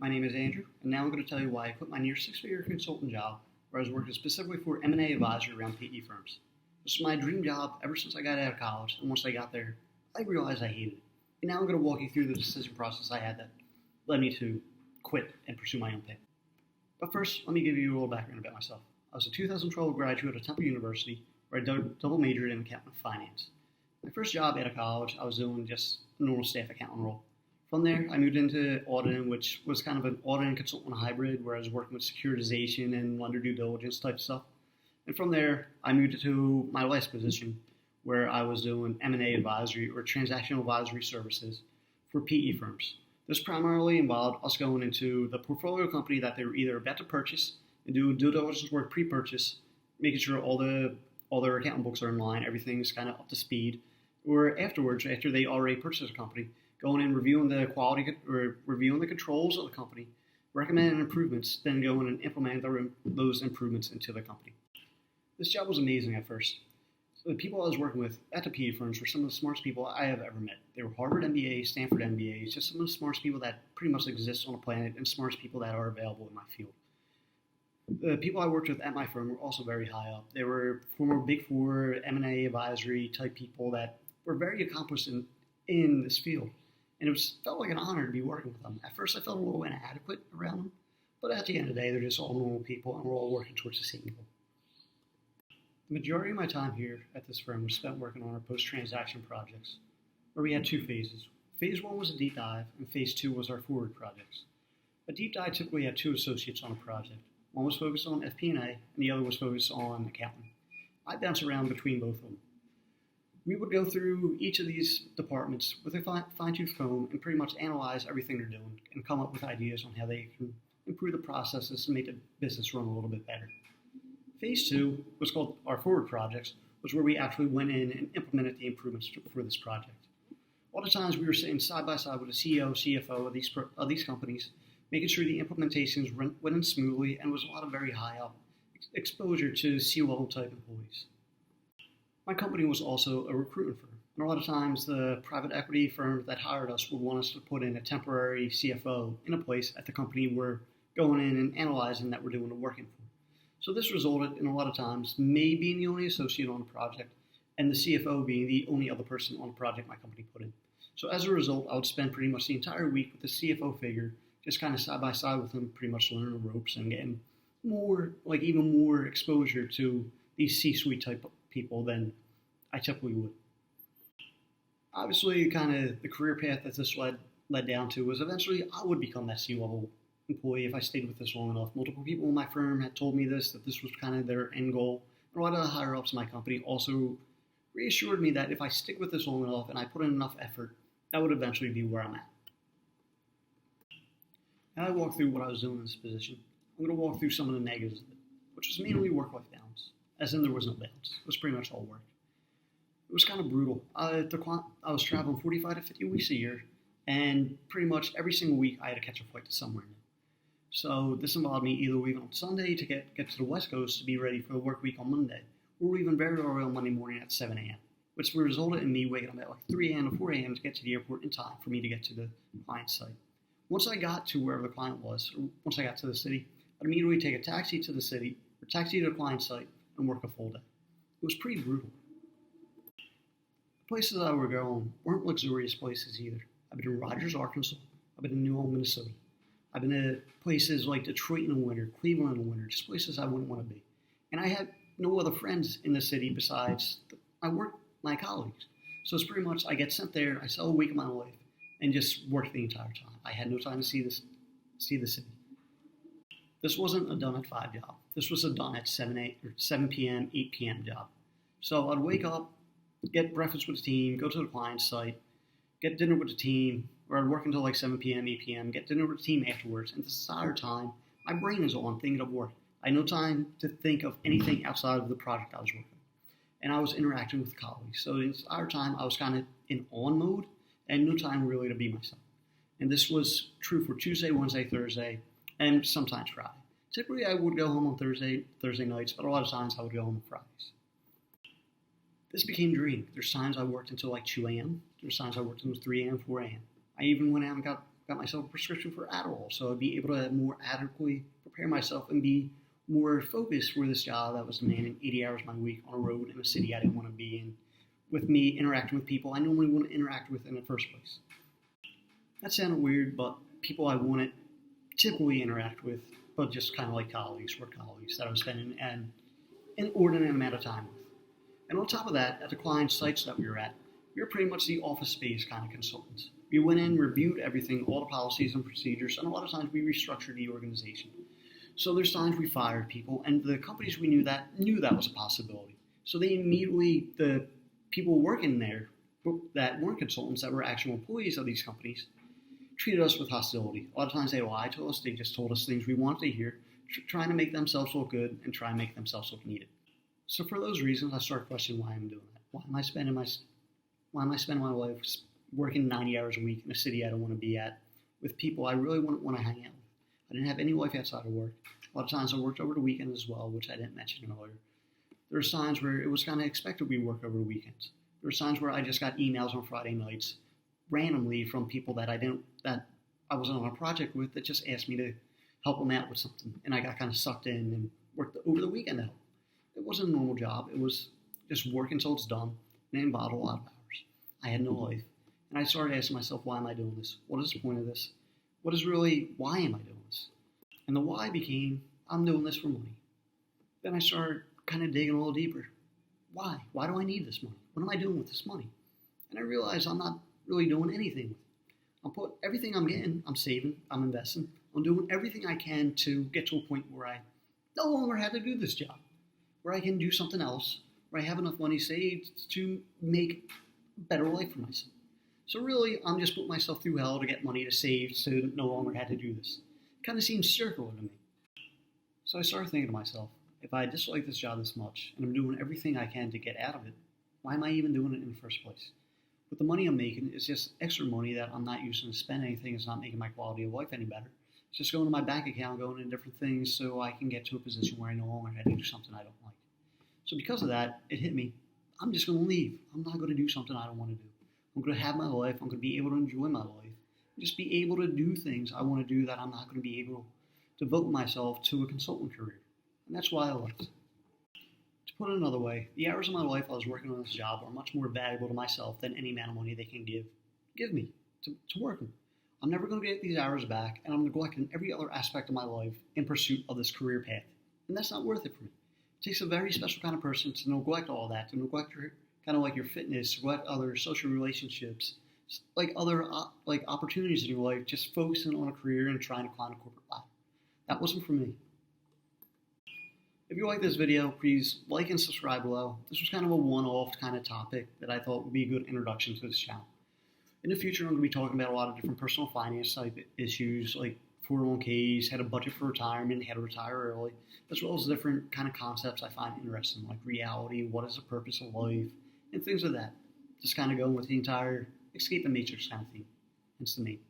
My name is Andrew, and now I'm going to tell you why I quit my near six-figure consultant job where I was working specifically for M&A advisory around PE firms. This was my dream job ever since I got out of college, and once I got there, I realized I hated it. And now I'm going to walk you through the decision process I had that led me to quit and pursue my own path. But first, let me give you a little background about myself. I was a 2012 graduate of Temple University where I double majored in accounting and finance. My first job out of college, I was doing just a normal staff accountant role. From there, I moved into auditing, which was kind of an auditing consultant hybrid where I was working with securitization and lender due diligence type stuff. And from there, I moved to my last position where I was doing M&A advisory or transactional advisory services for PE firms. This primarily involved us going into the portfolio company that they were either about to purchase and do due diligence work pre-purchase, making sure all their accounting books are in line, everything's kind of up to speed, or afterwards, after they already purchased a company, going in, reviewing the quality, or reviewing the controls of the company, recommending improvements, then going and implementing those improvements into the company. This job was amazing at first. So the people I was working with at the PE firms were some of the smartest people I have ever met. They were Harvard MBAs, Stanford MBAs, just some of the smartest people that pretty much exist on the planet and smartest people that are available in my field. The people I worked with at my firm were also very high up. They were former Big Four, M&A advisory type people that were very accomplished in this field. And felt like an honor to be working with them. At first, I felt a little inadequate around them, but at the end of the day, they're just all normal people, and we're all working towards the same goal. The majority of my time here at this firm was spent working on our post-transaction projects, where we had two phases. Phase one was a deep dive, and phase two was our forward projects. A deep dive typically had two associates on a project. One was focused on FP&A, and the other was focused on accounting. I bounced around between both of them. We would go through each of these departments with a fine-tooth comb and pretty much analyze everything they're doing and come up with ideas on how they can improve the processes and make the business run a little bit better. Phase two was called our forward projects, was where we actually went in and implemented the improvements for this project. A lot of times we were sitting side by side with the CEO, CFO of these companies, making sure the implementations went in smoothly and was a lot of very high up exposure to C-level type employees. My company was also a recruiting firm, and a lot of times the private equity firm that hired us would want us to put in a temporary CFO in a place at the company we're going in and analyzing that we're doing the working for. So this resulted in a lot of times me being the only associate on the project and the CFO being the only other person on the project my company put in. So as a result, I would spend pretty much the entire week with the CFO figure, just kind of side by side with him, pretty much learning the ropes and getting even more exposure to these C-suite type people than I typically would. Obviously, kind of the career path that this led down to was eventually I would become that C-level employee if I stayed with this long enough. Multiple people in my firm had told me that this was kind of their end goal. And a lot of the higher ups in my company also reassured me that if I stick with this long enough and I put in enough effort, that would eventually be where I'm at. Now I walk through what I was doing in this position. I'm going to walk through some of the negatives of it, which was mainly work-life balance, as in there was no balance. It was pretty much all work. It was kind of brutal. I was traveling 45 to 50 weeks a year, and pretty much every single week I had to catch a flight to somewhere new. So this involved me either leaving on Sunday to get to the West Coast to be ready for the work week on Monday, or leaving very early on Monday morning at 7 a.m., which resulted in me waking up at like 3 a.m. to 4 a.m. to get to the airport in time for me to get to the client site. Once I got to wherever the client was, or once I got to the city, I'd immediately take a taxi to the city, or taxi to the client site, and work a full day. It was pretty brutal. The places I were going weren't luxurious places either. I've been to Rogers, Arkansas. I've been to New Ulm, Minnesota. I've been to places like Detroit in the winter, Cleveland in the winter, just places I wouldn't want to be. And I had no other friends in the city besides my colleagues. So it's pretty much I get sent there, I sell a week of my life, and just work the entire time. I had no time to see the city. This wasn't a done at 5 job. This was a done at 7 p.m., 8 p.m. job. So I'd wake up, get breakfast with the team, go to the client site, get dinner with the team, or I'd work until like 7 p.m., 8 p.m., get dinner with the team afterwards. And this entire time, my brain is on thinking of work. I had no time to think of anything outside of the project I was working on. And I was interacting with colleagues. So the entire time, I was kind of in on mode and no time really to be myself. And this was true for Tuesday, Wednesday, Thursday, and sometimes Friday. Typically, I would go home on Thursday nights, but a lot of times I would go home on Fridays. This became draining. There's times I worked until like 2 a.m. There's times I worked until 3 a.m., 4 a.m. I even went out and got got myself a prescription for Adderall, so I'd be able to more adequately prepare myself and be more focused for this job that was demanding 80 hours my week on a road in a city I didn't want to be in, with me interacting with people I normally wouldn't interact with in the first place. That sounded weird, but people I wouldn't typically interact with, but just kind of like colleagues, work colleagues that I was spending an inordinate amount of time with. And on top of that, at the client sites that we were at, we were pretty much the office space kind of consultants. We went in, reviewed everything, all the policies and procedures, and a lot of times we restructured the organization. So there's times we fired people, and the companies we knew that was a possibility. So they immediately, the people working there that weren't consultants, that were actual employees of these companies, treated us with hostility. A lot of times they lied to us, they just told us things we wanted to hear, trying to make themselves look good and try and make themselves look needed. So for those reasons, I started questioning why I'm doing that. Why am I spending my life working 90 hours a week in a city I don't want to be at with people I really wouldn't want to hang out with? I didn't have any life outside of work. A lot of times I worked over the weekend as well, which I didn't mention earlier. There were times where it was kind of expected we work over the weekends. There were times where I just got emails on Friday nights randomly from people that I wasn't on a project with that just asked me to help them out with something, and I got kind of sucked in and worked over the weekend to help. It wasn't a normal job. It was just work until it's done, and it involved a lot of hours. I had no life, and I started asking myself, why am I doing this? What is the point of this? Why am I doing this? And the why became, I'm doing this for money. Then I started kind of digging a little deeper. Why? Why do I need this money? What am I doing with this money? And I realized I'm not really doing anything with it. I'm putting everything I'm getting, I'm saving, I'm investing, I'm doing everything I can to get to a point where I no longer have to do this job, where I can do something else, where I have enough money saved to make a better life for myself. So really, I'm just putting myself through hell to get money to save to no longer have to do this. It kind of seems circular to me. So I started thinking to myself, if I dislike this job this much, and I'm doing everything I can to get out of it, why am I even doing it in the first place? But the money I'm making is just extra money that I'm not using to spend anything. It's not making my quality of life any better. It's just going to my bank account, going into different things so I can get to a position where I no longer have to do something I don't like. So because of that, it hit me. I'm just going to leave. I'm not going to do something I don't want to do. I'm going to have my life. I'm going to be able to enjoy my life. Just be able to do things I want to do that I'm not going to be able to devote myself to a consultant career. And that's why I left. To put it another way, the hours of my life I was working on this job are much more valuable to myself than any amount of money they can give me to work them. I'm never going to get these hours back, and I'm neglecting every other aspect of my life in pursuit of this career path. And that's not worth it for me. It takes a very special kind of person to neglect all that, to neglect your kind of like your fitness, neglect other social relationships, like other like opportunities in your life, just focusing on a career and trying to climb a corporate ladder. That wasn't for me. If you like this video, please like and subscribe below. This was kind of a one-off kind of topic that I thought would be a good introduction to this channel. In the future, I'm going to be talking about a lot of different personal finance type issues like 401ks, how to budget for retirement, how to retire early, as well as different kind of concepts I find interesting, like reality, what is the purpose of life, and things like that. Just kind of going with the entire escape the matrix kind of theme. Hence the name.